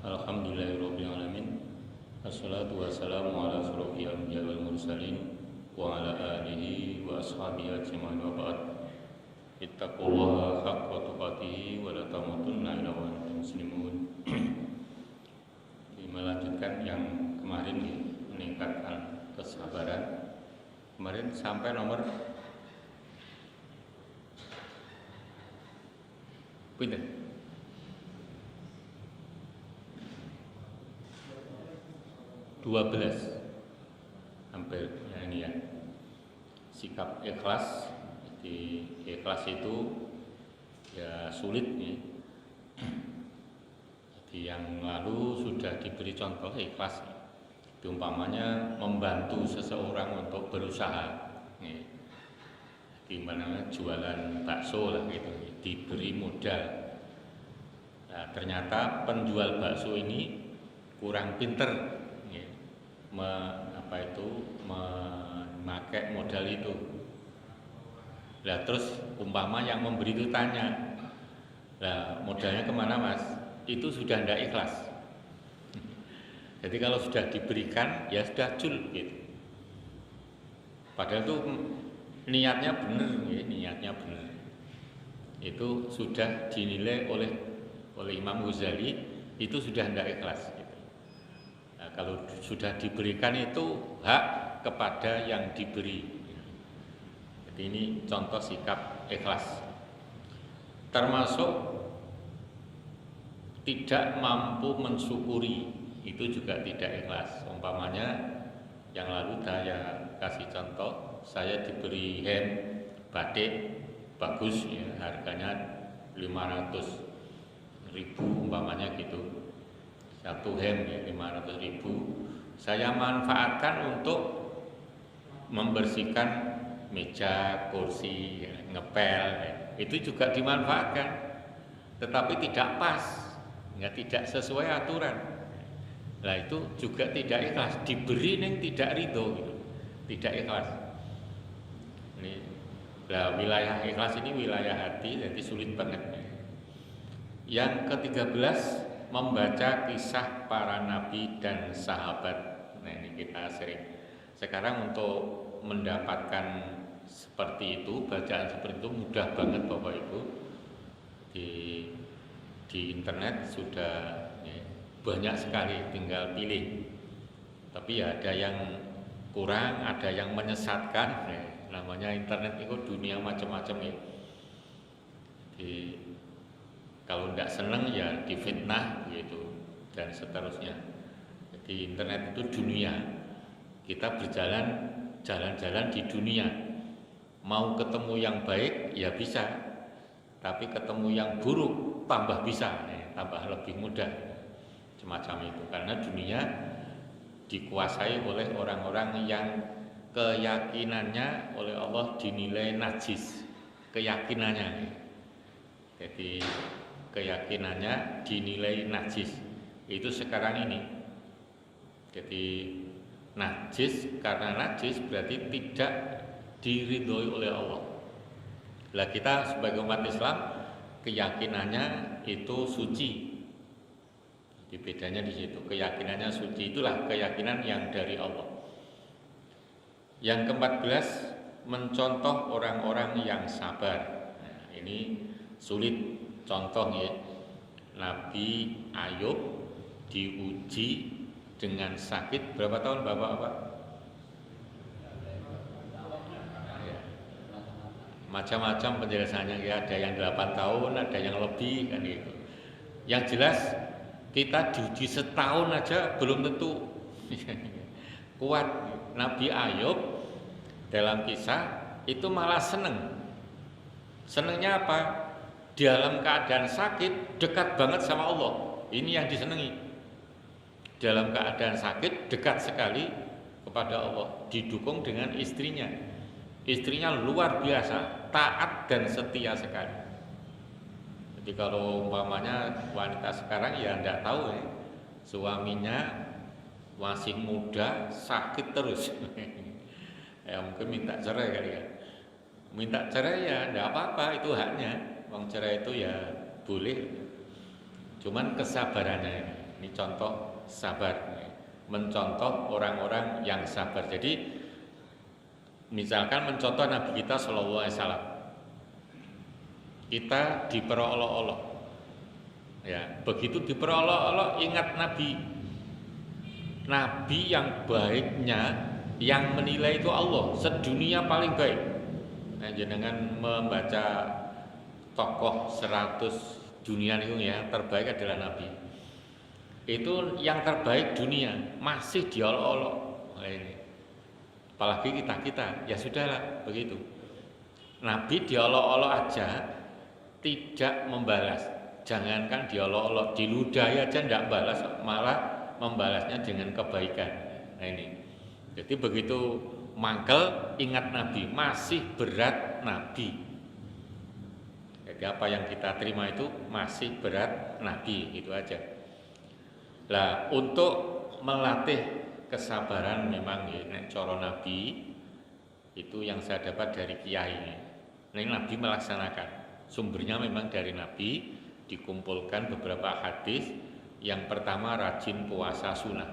Alhamdulillahirabbil alamin. Wassalatu wassalamu ala asyrofil anbiya'i wal mursalin wa ala alihi wa ashabihi ajmain wa ba'd. Ittaqullaha haqqa tuqatih wa la tamutunna illa wa antum muslimun. Melanjutkan yang kemarin meningkatkan kesabaran. Kemarin sampai nomor pinten? 12 hampir ya ini ya. Sikap ikhlas. Di ikhlas itu ya sulit nih. Jadi yang lalu sudah diberi contoh ikhlas. Umpamanya membantu seseorang untuk berusaha. Nih. Di mana jualan bakso lah gitu, diberi modal. Nah, ternyata penjual bakso ini kurang pinter memakai modal itu. Nah, terus umpama yang memberi itu tanya, lah modalnya kemana mas? Itu sudah tidak ikhlas. Jadi kalau sudah diberikan ya sudah jul gitu. Padahal itu niatnya benar, ya, niatnya benar. Itu sudah dinilai oleh Imam Ghazali itu sudah tidak ikhlas. Kalau sudah diberikan itu hak kepada yang diberi. Jadi ini contoh sikap ikhlas. Termasuk tidak mampu mensyukuri, itu juga tidak ikhlas. Umpamanya yang lalu saya kasih contoh, saya diberi hem batik bagus ya, harganya 500.000 umpamanya gitu. Satu hem ya 500.000, saya manfaatkan untuk membersihkan meja, kursi, ya, ngepel, ya. Itu juga dimanfaatkan, tetapi tidak pas, ya, tidak sesuai aturan. Nah itu juga tidak ikhlas, diberi yang tidak ridho, gitu. Tidak ikhlas. Ini, nah, wilayah ikhlas ini wilayah hati, jadi sulit banget. Yang ke-13, membaca kisah para nabi dan sahabat. Nah ini kita sering. Sekarang untuk mendapatkan seperti itu, bacaan seperti itu mudah banget Bapak Ibu. Di internet sudah ya, banyak sekali, tinggal pilih. Tapi ya ada yang kurang, ada yang menyesatkan. Ya, namanya internet itu dunia macam-macam ya. Kalau tidak senang ya difitnah gitu dan seterusnya. Jadi internet itu dunia. Kita jalan-jalan di dunia. Mau ketemu yang baik ya bisa, tapi ketemu yang buruk tambah bisa, tambah lebih mudah. Semacam itu karena dunia dikuasai oleh orang-orang yang keyakinannya oleh Allah dinilai najis. Keyakinannya. Jadi keyakinannya dinilai najis. Itu sekarang ini. Jadi najis, karena najis berarti tidak diridhoi oleh Allah. Lah kita sebagai umat Islam keyakinannya itu suci. Jadi bedanya di situ. Keyakinannya suci, itulah keyakinan yang dari Allah. Yang ke-14, mencontoh orang-orang yang sabar. Nah, ini sulit. Contohnya Nabi Ayub diuji dengan sakit berapa tahun Bapak-bapak? Ya. Macam-macam penjelasannya ya, ada yang 8 tahun, ada yang lebih kan gitu. Yang jelas kita diuji setahun aja belum tentu kuat. Nabi Ayub dalam kisah itu malah seneng. Senengnya apa? Dalam keadaan sakit dekat banget sama Allah. Ini yang disenangi. Dalam keadaan sakit dekat sekali kepada Allah, didukung dengan istrinya. Istrinya luar biasa, taat dan setia sekali. Jadi kalau umpamanya wanita sekarang ya enggak tahu ya, suaminya masih muda sakit terus. Ya mungkin minta cerai kali ya. Minta cerai ya enggak apa-apa, itu haknya. Wong cerai itu ya boleh, cuman kesabarannya ini. Ini contoh sabar, mencontoh orang-orang yang sabar. Jadi misalkan mencontoh Nabi kita Shallallahu Alaihi Wasallam, kita diperolok-olok, ya begitu diperolok-olok ingat Nabi yang baiknya, yang menilai itu Allah, sedunia paling baik. Nah, jenengan membaca tokoh 100 dunia itu ya, terbaik adalah Nabi. Itu yang terbaik dunia, masih diolok-olok. Nah, ini. Apalagi kita, ya sudahlah begitu. Nabi diolok-olok aja tidak membalas. Jangankan diolok-olok, diludahi aja tidak balas, malah membalasnya dengan kebaikan. Nah ini. Jadi begitu mangkel ingat Nabi, masih berat Nabi. Jadi apa yang kita terima itu masih berat Nabi, gitu aja. Lah untuk melatih kesabaran memang ya, nek coro Nabi itu yang saya dapat dari kiai ini. Nah, Nabi melaksanakan, sumbernya memang dari Nabi, dikumpulkan beberapa hadis. Yang pertama rajin puasa sunnah.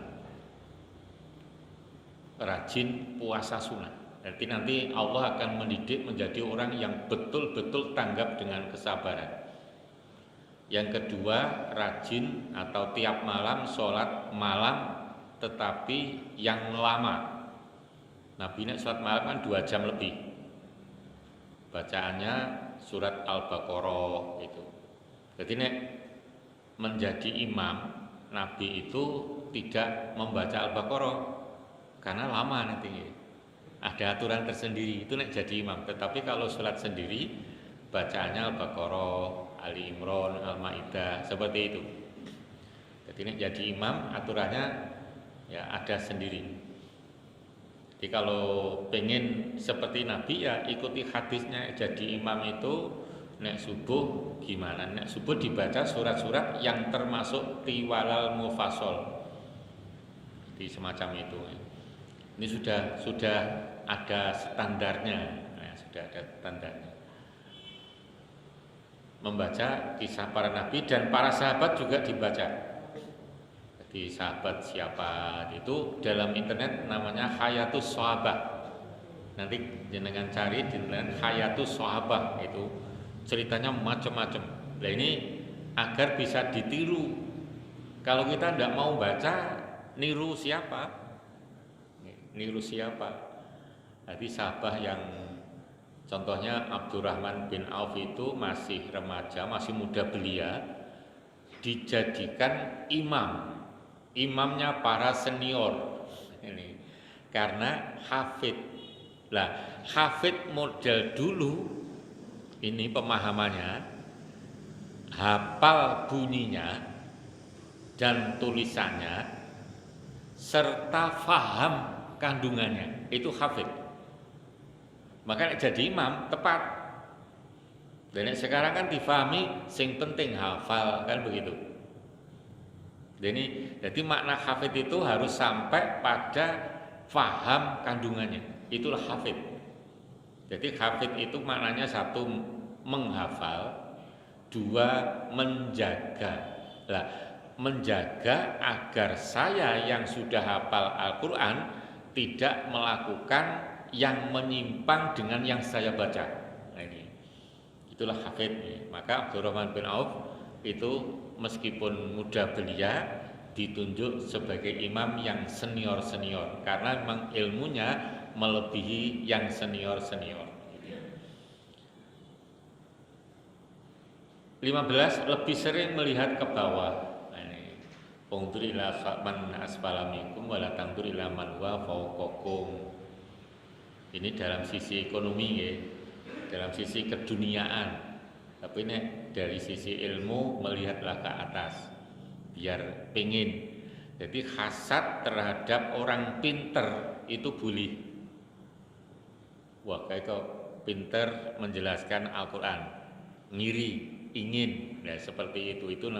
Rajin puasa sunnah. Berarti nanti Allah akan mendidik menjadi orang yang betul-betul tanggap dengan kesabaran. Yang kedua, rajin atau tiap malam sholat malam, tetapi yang lama. Nabi nek sholat malam kan 2 jam lebih. Bacaannya surat Al-Baqarah itu. Jadi nek menjadi imam, Nabi itu tidak membaca Al-Baqarah karena lama nanti. Ada aturan tersendiri itu nek jadi imam. Tetapi kalau sholat sendiri, bacaannya Al-Baqarah, Ali Imran, Al-Maidah, seperti itu. Jadi nek jadi imam aturannya ya ada sendiri. Jadi kalau pengen seperti Nabi ya ikuti hadisnya. Jadi imam itu nek subuh gimana? Nek subuh dibaca surat-surat yang termasuk tiwalal mufassal. Di semacam itu. Ini sudah ada standarnya. Nah, sudah ada standarnya. Membaca kisah para nabi dan para sahabat juga dibaca. Jadi sahabat siapa itu dalam internet namanya Hayatus Sahabah. Nanti jenengan cari di internet Hayatus Sahabah, itu ceritanya macam-macam. Nah ini agar bisa ditiru. Kalau kita tidak mau baca, niru siapa? Niru siapa? Jadi sahabat yang contohnya Abdurrahman bin Auf itu masih remaja, masih muda belia, dijadikan imamnya para senior ini karena hafid. Lah hafid model dulu ini pemahamannya hafal bunyinya dan tulisannya serta faham kandungannya, itu hafid. Maka jadi imam tepat. Dan sekarang kan difahami sing penting hafal kan begitu. Jadi makna hafid itu harus sampai pada faham kandungannya. Itulah hafid. Jadi hafid itu maknanya satu menghafal, dua menjaga. Lah, menjaga agar saya yang sudah hafal Al-Qur'an tidak melakukan yang menyimpang dengan yang saya baca. Nah ini, itulah hafid. Maka Abdurrahman bin Auf itu meskipun muda belia ditunjuk sebagai imam yang senior karena memang ilmunya melebihi yang senior. 15 lebih sering melihat ke bawah. Undur ila man asfala minkum wala tandur ila man huwa fawqakum. Ini dalam sisi ekonomi ya, dalam sisi keduniaan. Tapi ini dari sisi ilmu melihatlah ke atas biar pengin. Jadi hasad terhadap orang pinter itu boleh. Wah kayak kok pinter menjelaskan Al-Quran, ngiri, ingin, nah seperti itu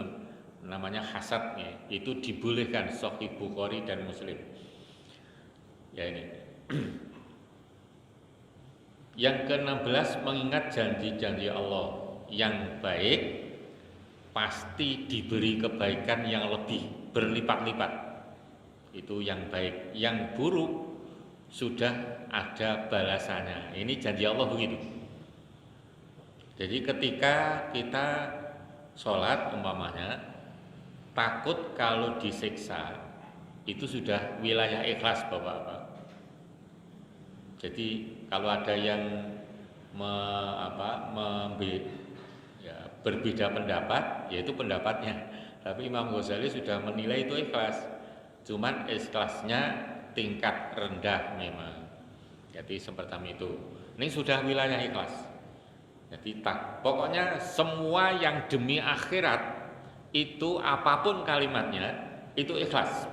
namanya hasadnya. Itu dibolehkan Sahih Bukhari dan Muslim. Ya ini. Yang ke-16 mengingat janji-janji Allah yang baik pasti diberi kebaikan yang lebih berlipat-lipat. Itu yang baik. Yang buruk sudah ada balasannya. Ini janji Allah begitu. Jadi ketika kita sholat umpamanya, takut kalau disiksa, itu sudah wilayah ikhlas Bapak-Bapak. Jadi kalau ada yang berbeda pendapat, yaitu pendapatnya. Tapi Imam Ghazali sudah menilai itu ikhlas. Cuman ikhlasnya tingkat rendah memang. Jadi seperti itu. Ini sudah wilayah ikhlas. Jadi pokoknya semua yang demi akhirat itu apapun kalimatnya itu ikhlas.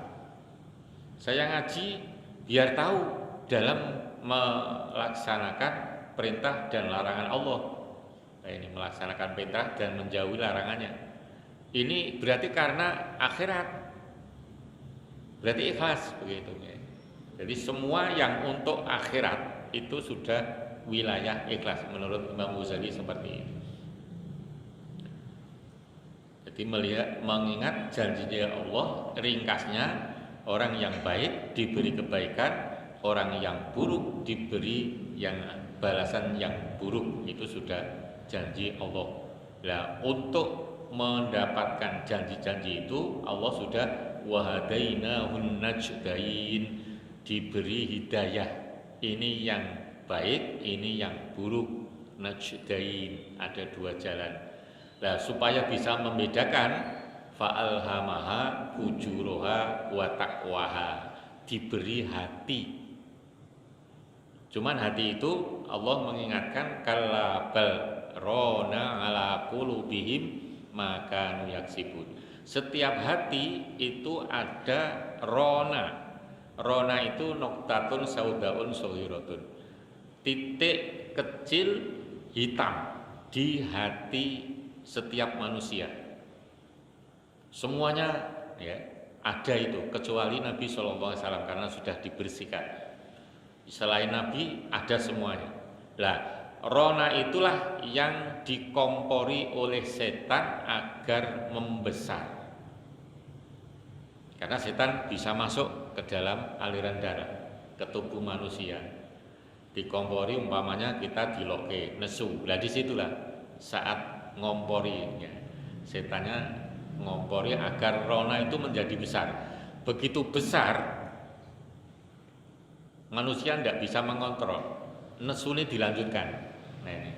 Saya ngaji biar tahu dalam melaksanakan perintah dan larangan Allah. Ini melaksanakan perintah dan menjauhi larangannya. Ini berarti karena akhirat. Berarti ikhlas begitu. Jadi semua yang untuk akhirat itu sudah wilayah ikhlas menurut Imam Ghazali seperti ini. Jadi mengingat janjinya Allah, ringkasnya orang yang baik diberi kebaikan, orang yang buruk diberi yang balasan yang buruk. Itu sudah janji Allah. Nah, untuk mendapatkan janji-janji itu Allah sudah wahadainahun najdain, diberi hidayah. Ini yang baik, ini yang buruk. Najdain, ada dua jalan. Nah, supaya bisa membedakan, fa'alhamaha fujuroha wa taqwaha, diberi hati. Cuman hati itu Allah mengingatkan kalla bal rona ala qulubihim maka nuyaksibun. Setiap hati itu ada rona. Rona itu noktatun saudaun sohiratun, titik kecil hitam di hati setiap manusia. Semuanya ya ada itu, kecuali Nabi SAW karena sudah dibersihkan. Selain Nabi ada semuanya. Lah, rona itulah yang dikompori oleh setan agar membesar. Karena setan bisa masuk ke dalam aliran darah, ke tubuh manusia. Dikompori umpamanya kita diloke, nesu. Lah disitulah saat ngompori ya. Setannya ngompori agar rona itu menjadi besar. Begitu besar, manusia tidak bisa mengontrol, nesu ini dilanjutkan. Nah, ini.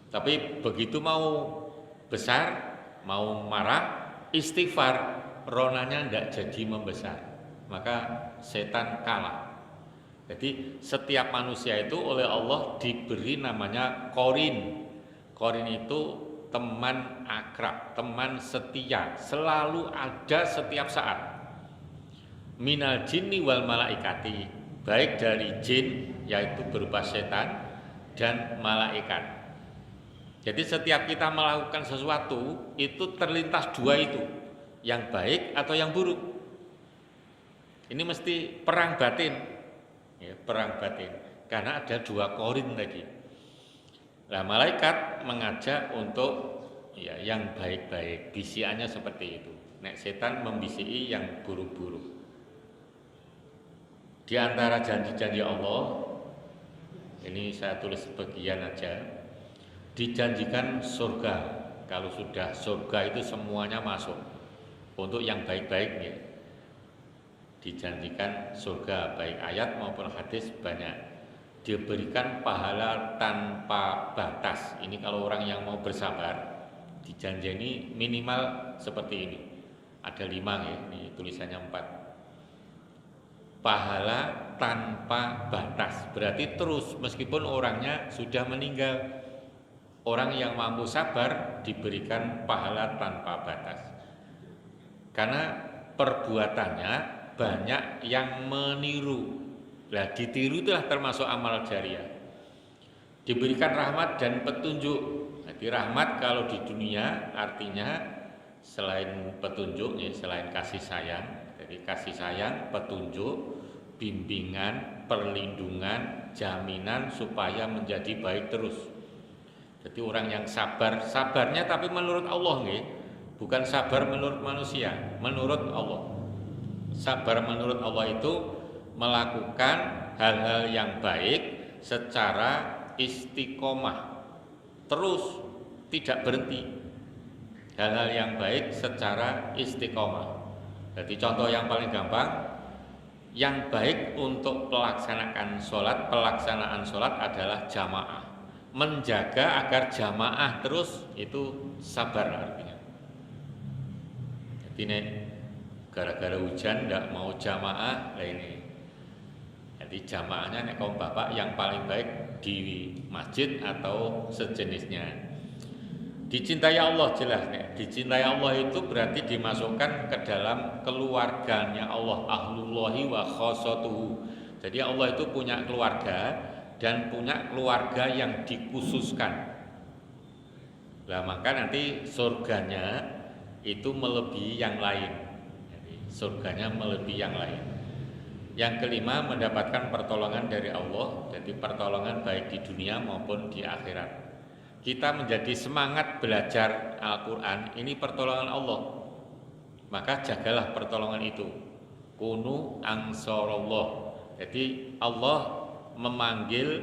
Tapi begitu mau besar, mau marah, istighfar, ronanya tidak jadi membesar, maka setan kalah. Jadi setiap manusia itu oleh Allah diberi namanya korin. Korin itu teman akrab, teman setia, selalu ada setiap saat. Minal jinni wal malaikati, baik dari jin yaitu berupa setan dan malaikat. Jadi setiap kita melakukan sesuatu itu terlintas dua itu, yang baik atau yang buruk. Ini mesti perang batin, ya, perang batin. Karena ada dua korin tadi. Nah, malaikat mengajak untuk ya yang baik-baik, bisiannya seperti itu. Nek setan membisiki yang buruk-buruk. Di antara janji-janji Allah, ini saya tulis sebagian aja, dijanjikan surga. Kalau sudah surga itu semuanya masuk. Untuk yang baik-baik ya, dijanjikan surga, baik ayat maupun hadis banyak. Diberikan pahala tanpa batas. Ini kalau orang yang mau bersabar, dijanjeni minimal seperti ini. Ada 5 ya, ini tulisannya 4. Pahala tanpa batas, berarti terus meskipun orangnya sudah meninggal. Orang yang mampu sabar diberikan pahala tanpa batas. Karena perbuatannya banyak yang meniru. Nah, ditiru itulah termasuk amal jariah. Diberikan rahmat dan petunjuk. Jadi rahmat kalau di dunia artinya selain petunjuk, ya, selain kasih sayang. Jadi kasih sayang, petunjuk, bimbingan, perlindungan, jaminan supaya menjadi baik terus. Jadi orang yang sabar, sabarnya tapi menurut Allah nggih, bukan sabar menurut manusia, menurut Allah. Sabar menurut Allah itu melakukan hal-hal yang baik secara istiqomah, terus tidak berhenti. Hal-hal yang baik secara istiqomah. Jadi contoh yang paling gampang, yang baik untuk pelaksanaan sholat adalah jamaah. Menjaga agar jamaah terus itu sabar artinya. Jadi ini gara-gara hujan tidak mau jamaah, nah ini. Jadi jamaahnya nek kaum bapak yang paling baik di masjid atau sejenisnya. Dicintai Allah jelas nek. Dicintai Allah itu berarti dimasukkan ke dalam keluarganya Allah, ahlullahi wa khosotuhu. Jadi Allah itu punya keluarga dan punya keluarga yang dikhususkan. Nah maka nanti surganya itu melebihi yang lain. Jadi, surganya melebihi yang lain. Yang kelima, mendapatkan pertolongan dari Allah. Jadi pertolongan baik di dunia maupun di akhirat. Kita menjadi semangat belajar Al-Quran, ini pertolongan Allah. Maka jagalah pertolongan itu. Kunu ansarullah. Jadi Allah memanggil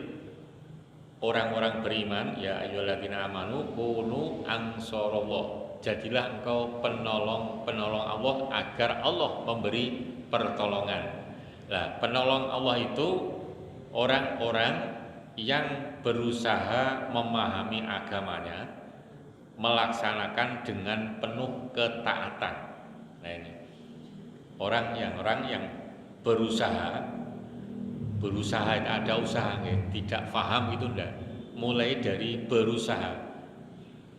orang-orang beriman, ya ayyuhalladzina amanu kunu ansarullah. Jadilah engkau penolong Allah agar Allah memberi pertolongan. Nah, penolong Allah itu orang-orang yang berusaha memahami agamanya, melaksanakan dengan penuh ketaatan. Nah ini orang yang berusaha itu ada usaha, tidak paham itu enggak. Mulai dari berusaha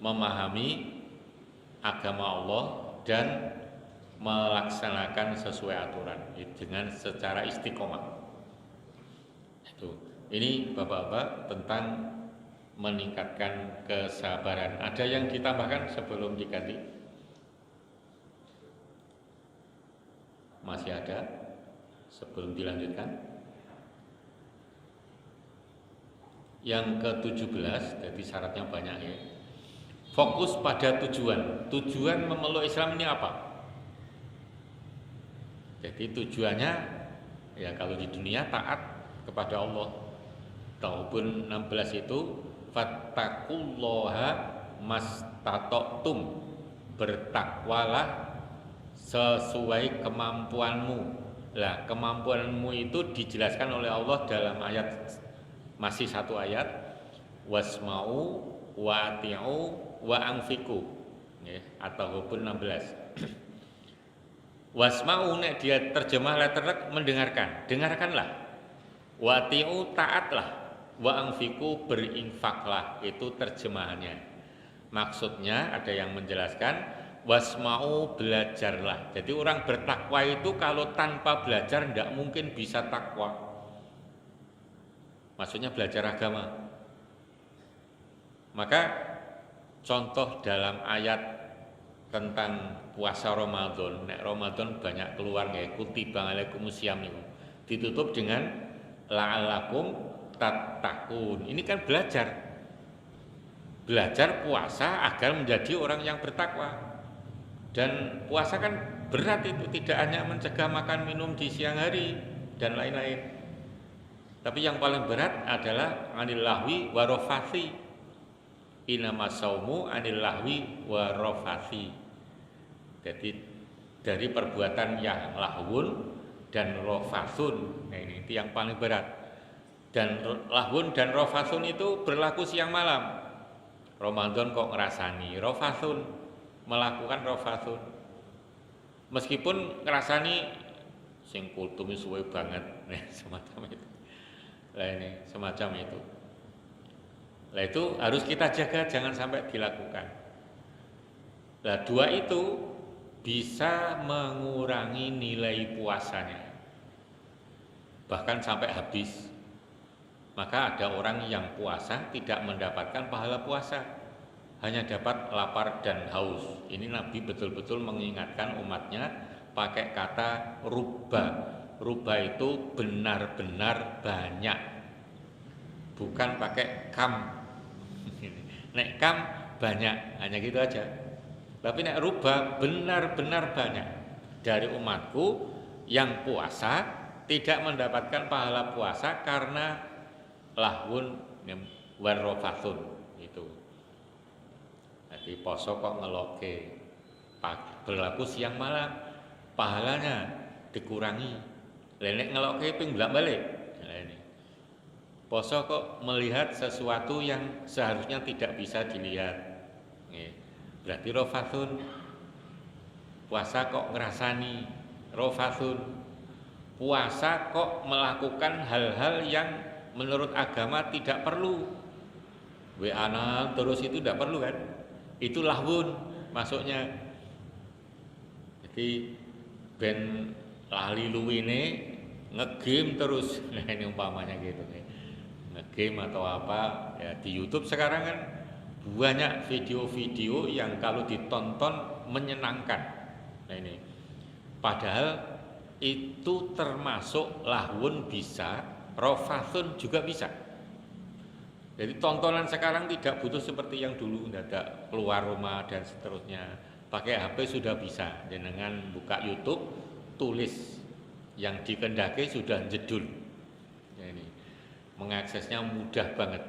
memahami agama Allah dan melaksanakan sesuai aturan dengan secara istiqomah. Itu. Ini Bapak-bapak tentang meningkatkan kesabaran. Ada yang ditambahkan sebelum diganti? Masih ada sebelum dilanjutkan? Yang ke-17, jadi syaratnya banyak ya. Fokus pada tujuan. Tujuan memeluk Islam ini apa? Jadi tujuannya ya kalau di dunia taat kepada Allah. Taubun 16 itu fattaqullaha mastata'tum, bertakwalah sesuai kemampuanmu. Lah kemampuanmu itu dijelaskan oleh Allah dalam ayat, masih satu ayat, wasma'u wa ati'u wa anfiqu ya, atau Hubun 16. Wasma'u nek dia terjemah letterlek mendengarkan, dengarkanlah. Wati'u taatlah, wa anfiqu berinfaklah, itu terjemahannya. Maksudnya ada yang menjelaskan wasma'u belajarlah. Jadi orang bertakwa itu kalau tanpa belajar tidak mungkin bisa takwa. Maksudnya belajar agama. Maka contoh dalam ayat tentang puasa Ramadan, nek Ramadan banyak keluar nggih, kutiba alaikumusiyam niku. Ditutup dengan la'allakum tattaqun. Ini kan belajar. Belajar puasa agar menjadi orang yang bertakwa. Dan puasa kan berat itu, tidak hanya mencegah makan minum di siang hari dan lain-lain. Tapi yang paling berat adalah anil lahwi wa rafathi. Inama saumu anil lahwi wa rafathi. Jadi dari perbuatan yang lahwun dan rofasun, nah ini itu yang paling berat. Dan lahwun dan rofasun itu berlaku siang malam. Ramadan kok ngerasani rofasun, melakukan rofasun. Meskipun ngerasani sing kultum suwe banget, nah, semacam itu. Lah ini semacam itu. Lah itu harus kita jaga jangan sampai dilakukan. Lah dua itu bisa mengurangi nilai puasanya, bahkan sampai habis. Maka ada orang yang puasa tidak mendapatkan pahala puasa, hanya dapat lapar dan haus. Ini Nabi betul-betul mengingatkan umatnya pakai kata ruba. Ruba itu benar-benar banyak, bukan pakai kam. Nek kam banyak, hanya gitu aja. Tapi nek rubah benar-benar banyak dari umatku yang puasa tidak mendapatkan pahala puasa karena lahwun warrofathun itu. Jadi poso kok ngeloke berlaku siang malam pahalanya dikurangi. Nek ngeloke ping balik. Nah, ini. Poso kok melihat sesuatu yang seharusnya tidak bisa dilihat. Berarti rofathun. Puasa kok ngerasani rofathun. Puasa kok melakukan hal-hal yang menurut agama tidak perlu. WA terus itu tidak perlu kan? Itu lahwun masuknya. Jadi ben lali luwine ngegame terus. Nah, ini umpamanya gitu nih. Ngegame atau apa ya di YouTube sekarang kan banyak video-video yang kalau ditonton menyenangkan. Nah ini padahal itu termasuk lahwun bisa, rofathun juga bisa. Jadi tontonan sekarang tidak butuh seperti yang dulu, tidak ada keluar rumah dan seterusnya. Pakai HP sudah bisa, dengan buka YouTube, tulis yang dikendaki sudah jedul. Ya ini mengaksesnya mudah banget.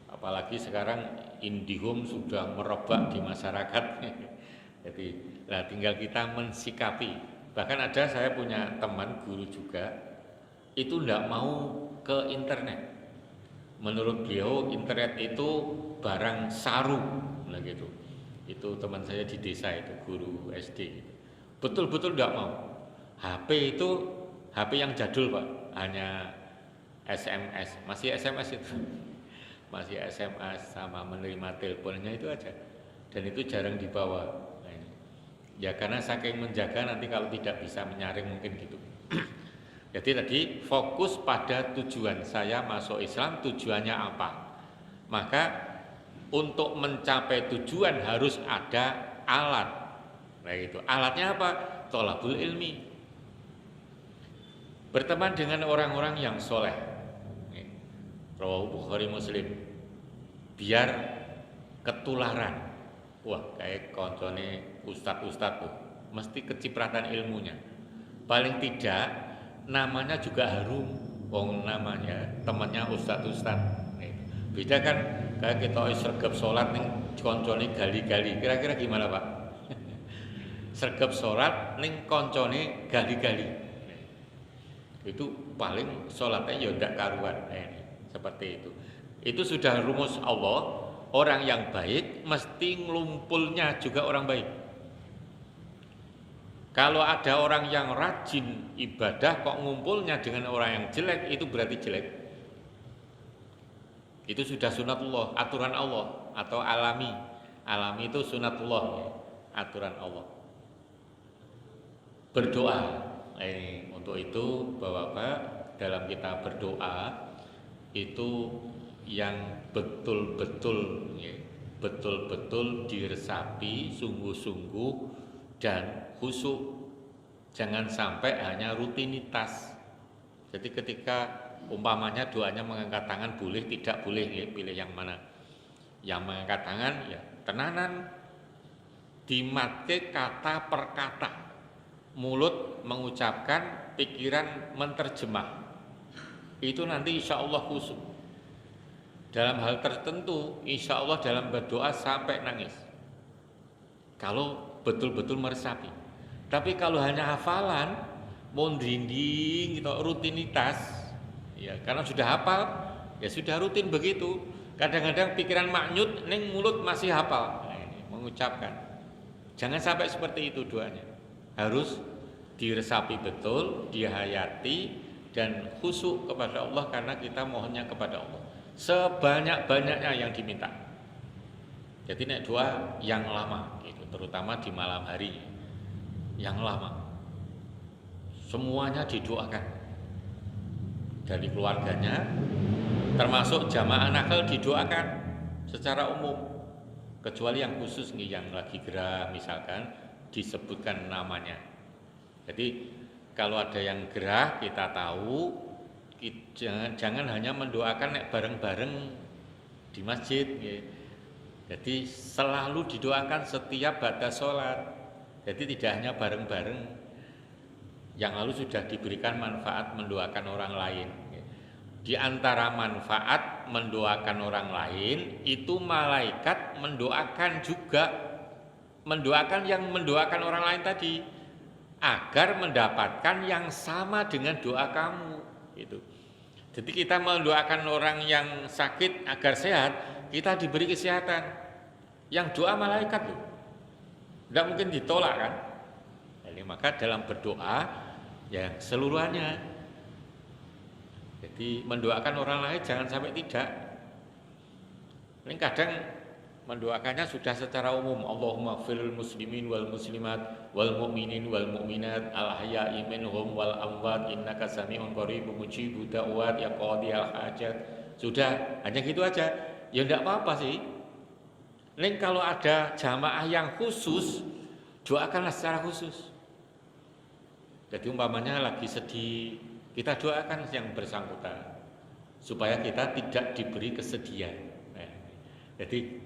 Apalagi sekarang IndiHome sudah merebak di masyarakat. Jadi, tinggal kita mensikapi. Bahkan ada saya punya teman guru juga, itu tidak mau ke internet. Menurut beliau internet itu barang saru, nah gitu. Itu teman saya di desa itu guru SD. Betul-betul tidak mau. HP itu HP yang jadul Pak, hanya SMS, masih SMS itu, masih SMS sama menerima teleponnya itu aja. Dan itu jarang dibawa. Nah, ini. Ya karena saking menjaga nanti kalau tidak bisa menyaring mungkin gitu. Jadi tadi fokus pada tujuan saya masuk Islam, tujuannya apa. Maka untuk mencapai tujuan harus ada alat. Nah itu alatnya apa? Tholabul ilmi. Berteman dengan orang-orang yang soleh. Rawahu Bukhari Muslim. Biar ketularan. Wah kayak koncone ustad-ustad tuh, mesti kecipratan ilmunya. Paling tidak namanya juga harum, wong namanya temannya ustad-ustad. Beda kan kayak kita sergap sholat ning koncone gali-gali. Kira-kira gimana Pak? Sergap sholat ning koncone gali-gali. Itu paling sholatnya ya ndak karuan. Seperti itu. Itu sudah rumus Allah. Orang yang baik mesti nglumpulnya juga orang baik. Kalau ada orang yang rajin ibadah kok ngumpulnya dengan orang yang jelek, itu berarti jelek. Itu sudah sunatullah, aturan Allah atau alami. Alami itu sunatullah, ya, aturan Allah. Berdoa. Untuk itu Bapak-bapak dalam kita berdoa itu yang betul-betul ya, betul-betul diresapi sungguh-sungguh dan khusyuk, jangan sampai hanya rutinitas. Jadi ketika umpamanya doanya mengangkat tangan boleh, tidak boleh, ya, pilih yang mana. Yang mengangkat tangan ya tenanan dimatke kata per kata, mulut mengucapkan, pikiran menerjemah. Itu nanti insya Allah khusyuk. Dalam hal tertentu insya Allah dalam berdoa sampai nangis. Kalau betul-betul meresapi. Tapi kalau hanya hafalan, mondrinding gitu, rutinitas, ya karena sudah hafal, ya sudah rutin begitu. Kadang-kadang pikiran maknyut, neng mulut masih hafal, mengucapkan. Jangan sampai seperti itu doanya. Harus diresapi betul, dihayati dan khusyuk kepada Allah karena kita mohonnya kepada Allah. Sebanyak-banyaknya yang diminta. Jadi nek doa yang lama, gitu, terutama di malam hari. Yang lama semuanya didoakan dari keluarganya termasuk jamaah nakal didoakan secara umum kecuali yang khusus nih yang lagi gerah misalkan disebutkan namanya. Jadi kalau ada yang gerah kita tahu jangan hanya mendoakan nek bareng-bareng di masjid ya. Jadi selalu didoakan setiap ba'da sholat. Jadi tidak hanya bareng-bareng. Yang lalu sudah diberikan manfaat mendoakan orang lain. Di antara manfaat mendoakan orang lain itu malaikat mendoakan juga, mendoakan yang mendoakan orang lain tadi agar mendapatkan yang sama dengan doa kamu gitu. Jadi kita mendoakan orang yang sakit agar sehat, kita diberi kesehatan. Yang doa malaikat loh, tidak mungkin ditolak kan. Jadi maka dalam berdoa ya seluruhannya. Jadi mendoakan orang lain jangan sampai tidak. Ini kadang mendoakannya sudah secara umum. Allahumma firil muslimin wal muslimat wal mu'minin wal mu'minat al ahya'i minhum wal amwat innaka sami'un qaribun mujibud da'wat ya qadi al hajat. Sudah, hanya gitu aja. Ya enggak apa-apa sih. Ini kalau ada jamaah yang khusus, doakanlah secara khusus. Jadi umpamanya lagi sedih, kita doakan yang bersangkutan supaya kita tidak diberi kesedihan. Nah, jadi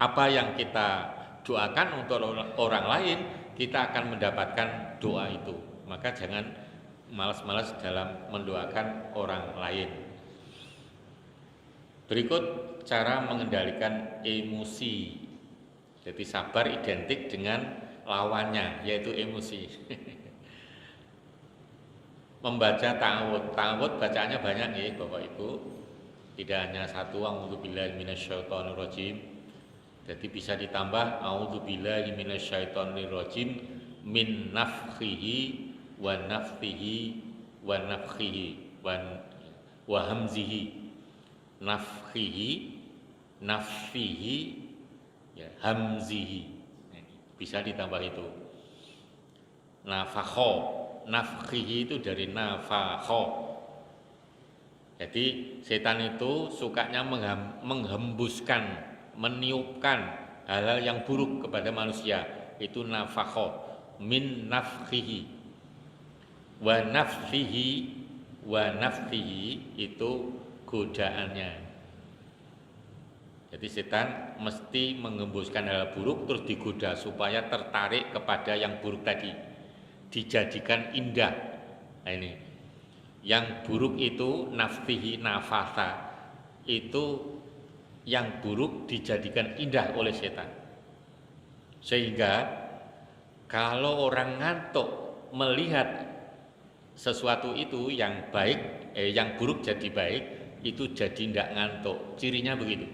apa yang kita doakan untuk orang lain, kita akan mendapatkan doa itu. Maka jangan malas-malas dalam mendoakan orang lain. Berikut cara mengendalikan emosi. Jadi sabar identik dengan lawannya, yaitu emosi. Membaca ta'awud. Ta'awud bacaannya banyak ya Bapak Ibu. Tidak hanya satu, a'udzubillahi minasyaitonirrajim. Jadi bisa ditambah a'udzubillahi minasyaitonirrajim min nafkhihi wa nafthihi wa nafkhihi wa hamzihi. Nafkhihi, nafthihi, ya, hamzihi. Bisa ditambah itu. Nafakho. Nafkhihi itu dari nafakho. Jadi setan itu sukanya menghembuskan, meniupkan hal-hal yang buruk kepada manusia. Itu nafakho. Min nafkhihi wa nafthihi wa nafthihi itu godaannya. Jadi setan mesti menghembuskan hal buruk terus digoda supaya tertarik kepada yang buruk tadi. Dijadikan indah. Nah ini yang buruk itu nafsihi nafasa, itu yang buruk dijadikan indah oleh setan. Sehingga kalau orang ngantuk melihat sesuatu itu yang baik, yang buruk jadi baik, itu jadi tidak ngantuk. Cirinya begitu.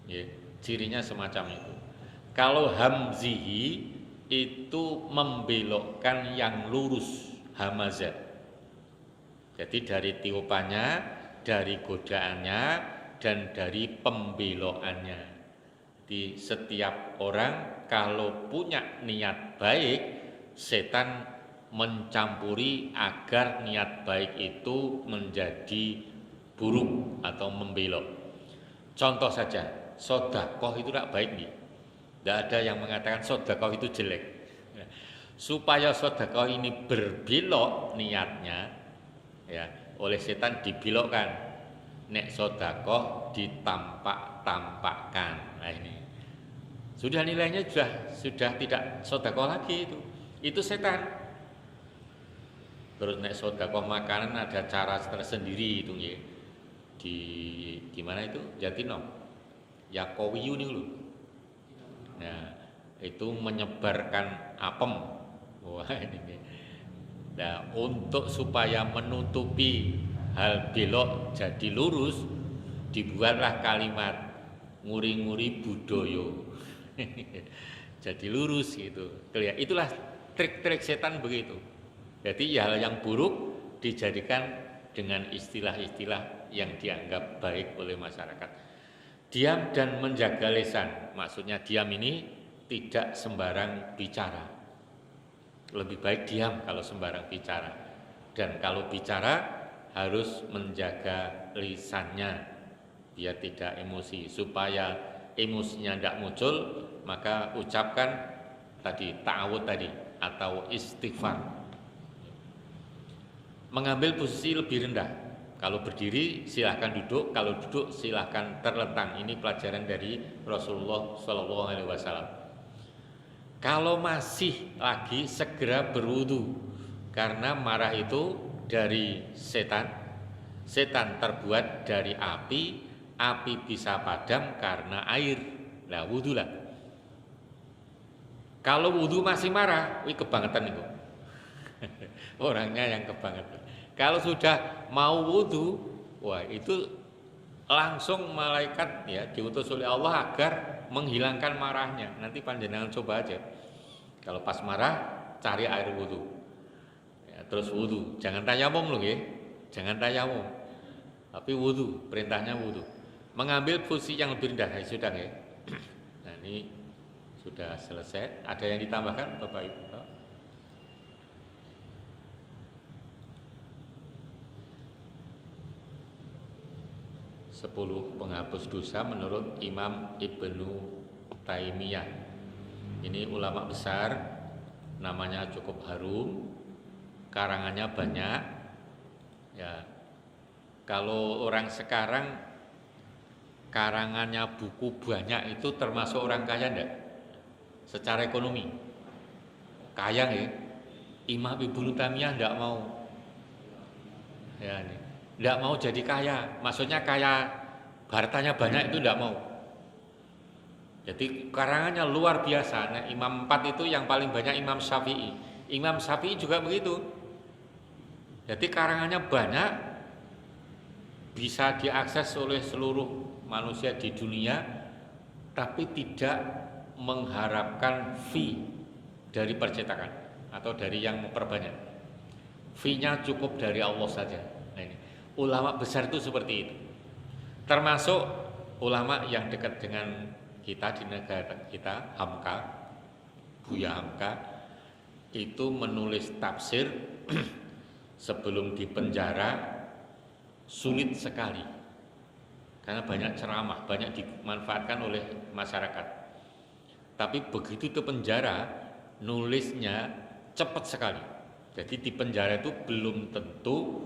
Ya, cirinya semacam itu. Kalau hamzihi itu membelokkan yang lurus, hamazat. Jadi dari tiupannya, dari godaannya, dan dari pembelokannya. Di setiap orang kalau punya niat baik, setan mencampuri agar niat baik itu menjadi buruk atau membelok. Contoh saja, sedekah itu tidak baik nih. Tidak ada yang mengatakan sedekah itu jelek. Supaya sedekah ini berbelok niatnya, ya, oleh setan dibelokkan. Nek sedekah ditampak-tampakkan. Nah ini sudah nilainya sudah tidak sedekah lagi itu. Itu setan. Terus nek sedekah makanan ada cara tersendiri itu ya. Di mana itu? Jatino. Yakowiyu nih lho. Nah, itu menyebarkan apem. Wah ini. Nah, untuk supaya menutupi hal belok jadi lurus, dibuatlah kalimat nguri-nguri budoyo. Jadi lurus gitu. Itulah trik-trik setan begitu. Jadi hal yang buruk dijadikan dengan istilah-istilah yang dianggap baik oleh masyarakat. Diam dan menjaga lisan. Maksudnya diam ini tidak sembarang bicara. Lebih baik diam kalau sembarang bicara. Dan kalau bicara harus menjaga lisannya biar tidak emosi. Supaya emosinya tidak muncul, maka ucapkan tadi ta'awud tadi atau istighfar. Mengambil posisi lebih rendah. Kalau berdiri silahkan duduk, kalau duduk silahkan terlentang. Ini pelajaran dari Rasulullah SAW. Kalau masih lagi segera berwudu, karena marah itu dari setan. Setan terbuat dari api, api bisa padam karena air. Lah wudulah. Kalau wudu masih marah, wih kebangetan itu. Orangnya yang kebangetan. Kalau sudah mau wudu, wah itu langsung malaikat ya diutus oleh Allah agar menghilangkan marahnya. Nanti panjenengan coba aja. Kalau pas marah, cari air wudu. Ya, terus wudu. Jangan tayamum loh ya. Jangan tayamum. Tapi wudu, perintahnya wudu. Mengambil posisi yang lebih rendah, sudah ya. Nah ini sudah selesai. Ada yang ditambahkan Bapak Ibu? 10 penghapus dosa menurut Imam Ibnu Taimiyah. Ini ulama besar, namanya cukup harum, karangannya banyak. Ya, kalau orang sekarang karangannya buku banyak itu termasuk orang kaya enggak? Secara ekonomi kaya ya. Imam Ibnu Taimiyah enggak mau. Ya ini. Tidak mau jadi kaya, maksudnya kaya hartanya banyak itu tidak mau. Jadi karangannya luar biasa. Nah, Imam 4 itu yang paling banyak Imam Syafi'i. Imam Syafi'i juga begitu. Jadi karangannya banyak, bisa diakses oleh seluruh manusia di dunia, tapi tidak mengharapkan fee dari percetakan atau dari yang memperbanyak. Fee-nya cukup dari Allah saja. Nah, ini. Ulama besar itu seperti itu. Termasuk ulama yang dekat dengan kita di negara kita, Hamka, Buya Hamka, itu menulis tafsir sebelum dipenjara sulit sekali. Karena banyak ceramah, banyak dimanfaatkan oleh masyarakat. Tapi begitu ke penjara, nulisnya cepat sekali. Jadi di penjara itu belum tentu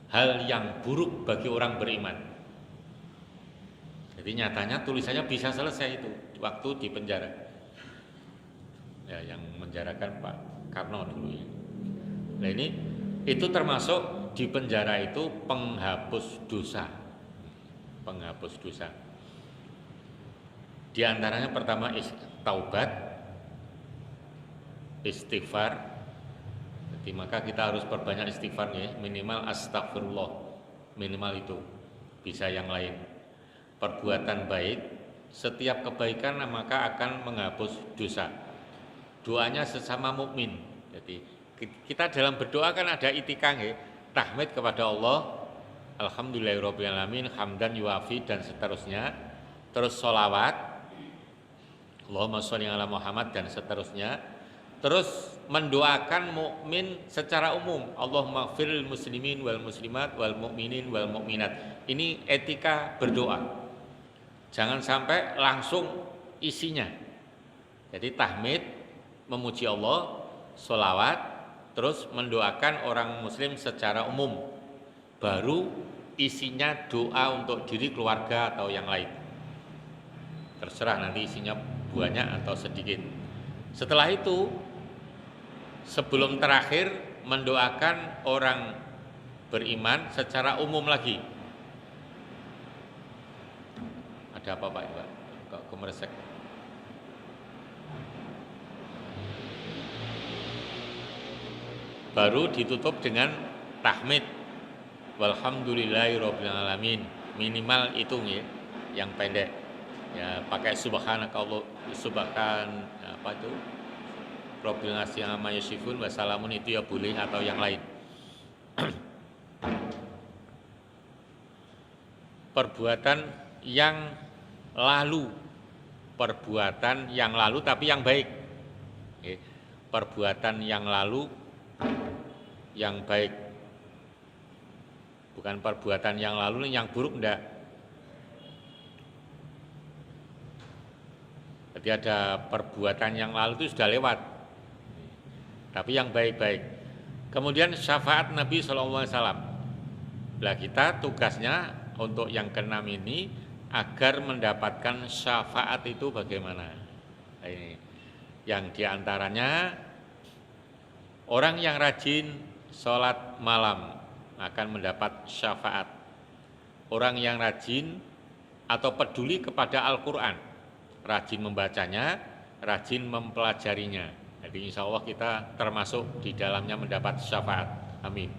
hal yang buruk bagi orang beriman. Jadi nyatanya tulisannya bisa selesai itu waktu di penjara. Ya, yang menjarakan Pak Karno dulu ya. Nah ini itu termasuk di penjara itu penghapus dosa. Penghapus dosa. Di antaranya pertama taubat, istighfar. Jadi maka kita harus perbanyak istighfar ya, minimal astagfirullah, minimal itu, bisa yang lain. Perbuatan baik, setiap kebaikan maka akan menghapus dosa. Doanya sesama mukmin. Jadi kita dalam berdoa kan ada itikang ya, tahmid kepada Allah, alhamdulillahirabbil alamin, hamdan yuafi dan seterusnya. Terus sholawat, Allahumma sholli ala Muhammad dan seterusnya. Terus mendoakan mukmin secara umum, Allahumma ighfirlil muslimin wal muslimat wal mu'minin wal mu'minat. Ini etika berdoa. Jangan sampai langsung isinya. Jadi tahmid, memuji Allah, sholawat, terus mendoakan orang muslim secara umum. Baru isinya doa untuk diri, keluarga atau yang lain. Terserah nanti isinya banyak atau sedikit. Setelah itu sebelum terakhir mendoakan orang beriman secara umum lagi. Ada apa Pak? Kok kemeresek? Baru ditutup dengan tahmid. Walhamdulillahirabbil alamin. Minimal itu ya, yang pendek. Ya pakai subhanakallah, subhan apa itu? Rabbil nasi amma yasifun wassalamun itu ya boleh atau yang lain. Perbuatan yang lalu, perbuatan yang lalu tapi yang baik. Perbuatan yang lalu yang baik, bukan perbuatan yang lalu yang buruk enggak. Jadi ada perbuatan yang lalu itu sudah lewat, tapi yang baik-baik. Kemudian syafaat Nabi SAW. Lah kita tugasnya untuk yang keenam ini agar mendapatkan syafaat itu bagaimana? Nah, ini yang diantaranya orang yang rajin sholat malam akan mendapat syafaat. Orang yang rajin atau peduli kepada Al-Quran, rajin membacanya, rajin mempelajarinya. Jadi insya Allah kita termasuk di dalamnya mendapat syafaat. Amin.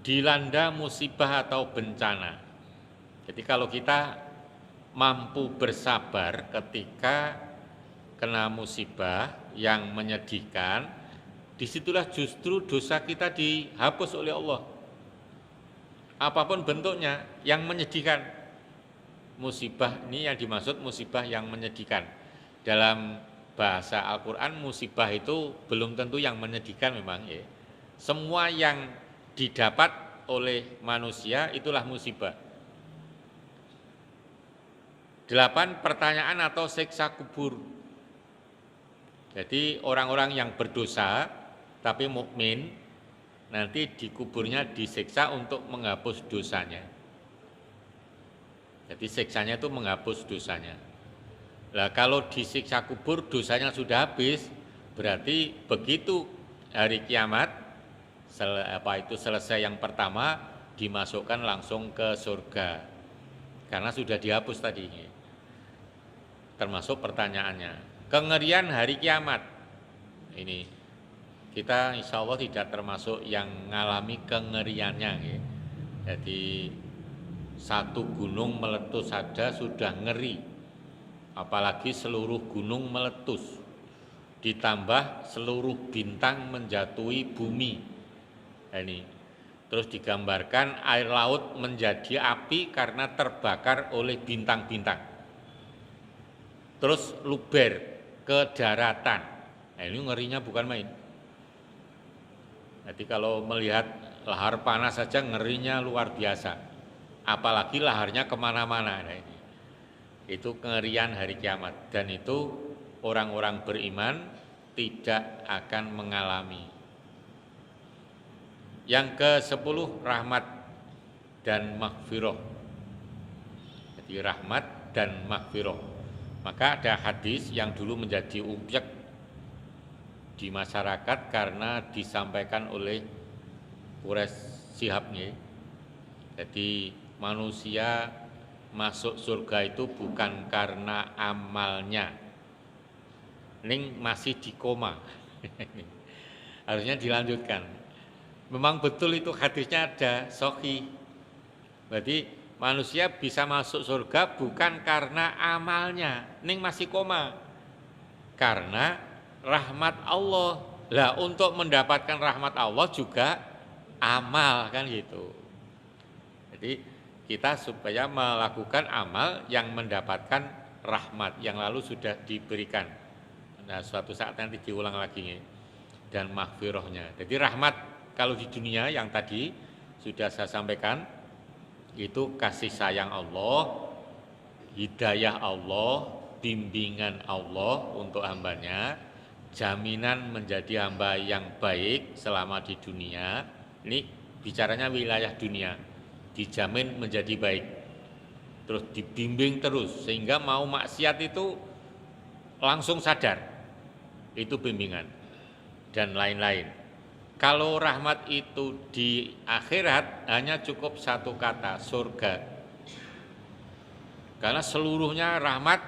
Dilanda musibah atau bencana. Jadi kalau kita mampu bersabar ketika kena musibah yang menyedihkan, disitulah justru dosa kita dihapus oleh Allah. Apapun bentuknya yang menyedihkan. Musibah ini yang dimaksud musibah yang menyedihkan. Dalam bahasa Al-Quran musibah itu belum tentu yang menyedihkan memang ya. Semua yang didapat oleh manusia itulah musibah. 8 pertanyaan atau siksa kubur. Jadi orang-orang yang berdosa tapi mukmin nanti dikuburnya disiksa untuk menghapus dosanya. Jadi siksanya itu menghapus dosanya. Lah kalau disiksa kubur dosanya sudah habis, berarti begitu hari kiamat selesai yang pertama dimasukkan langsung ke surga. Karena sudah dihapus tadi. Termasuk pertanyaannya. Kengerian hari kiamat. Ini kita insya Allah tidak termasuk yang mengalami kengeriannya. Ya. Jadi satu gunung meletus saja sudah ngeri. Apalagi seluruh gunung meletus. Ditambah seluruh bintang menjatuhi bumi. Ini terus digambarkan air laut menjadi api karena terbakar oleh bintang-bintang. Terus luber ke daratan. Nah, ini ngerinya bukan main. Jadi kalau melihat lahar panas saja ngerinya luar biasa. Apalagi laharnya kemana-mana. Nah, ini. Itu kengerian hari kiamat. Dan itu orang-orang beriman tidak akan mengalami. Yang ke-10 rahmat dan maghfirah. Jadi rahmat dan maghfirah. Maka ada hadis yang dulu menjadi objek di masyarakat karena disampaikan oleh Quraisy Shihabnya. Jadi manusia masuk surga itu bukan karena amalnya. Ning masih di koma. Harusnya dilanjutkan. Memang betul itu hadisnya ada sahih. Berarti manusia bisa masuk surga bukan karena amalnya, ning masih koma. Karena rahmat Allah. Lah untuk mendapatkan rahmat Allah juga amal kan gitu. Jadi kita supaya melakukan amal yang mendapatkan rahmat yang lalu sudah diberikan. Nah, suatu saat nanti diulang lagi dan maghfirahnya. Jadi rahmat kalau di dunia yang tadi sudah saya sampaikan itu kasih sayang Allah, hidayah Allah, bimbingan Allah untuk hambanya, jaminan menjadi hamba yang baik selama di dunia. Ini bicaranya wilayah dunia, dijamin menjadi baik, terus dibimbing terus sehingga mau maksiat itu langsung sadar, itu bimbingan dan lain-lain. Kalau rahmat itu di akhirat hanya cukup satu kata, surga. Karena seluruhnya rahmat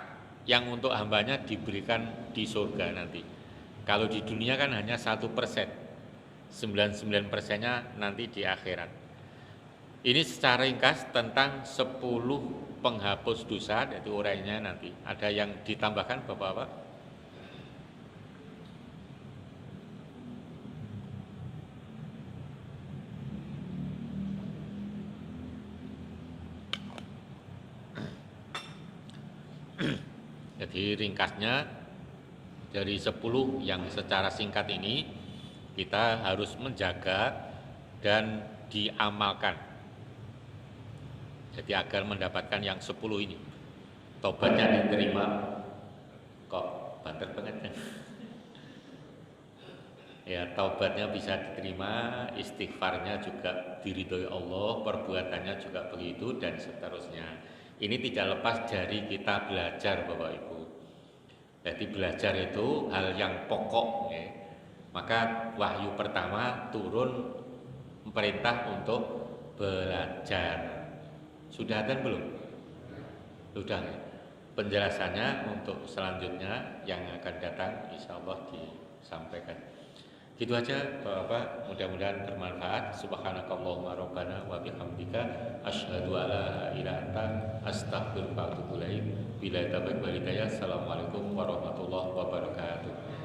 yang untuk hambanya diberikan di surga nanti. Kalau di dunia kan hanya 1%, 99%-nya nanti di akhirat. Ini secara ringkas tentang 10 penghapus dosa, yaitu urainya nanti. Ada yang ditambahkan Bapak-Bapak? Jadi ringkasnya dari 10 yang secara singkat ini kita harus menjaga dan diamalkan. Jadi agar mendapatkan yang 10 ini. Tobatnya diterima. Kok banter banget kan? Ya, taubatnya bisa diterima, istighfarnya juga diridhoi Allah, perbuatannya juga begitu dan seterusnya. Ini tidak lepas dari kita belajar Bapak Ibu. Jadi belajar itu hal yang pokok ya. Maka wahyu pertama turun perintah untuk belajar. Sudah ada belum? Sudah ya. Penjelasannya untuk selanjutnya yang akan datang insya Allah disampaikan. Gitu aja Bapak, mudah-mudahan bermanfaat. Subhanakallahumma rabbana wa bihamdika asyhadu alla ilaha illa anta astaghfiruka wa atubu ilaik. Bila taufiq wal hidayah. Assalamualaikum warahmatullahi wabarakatuh.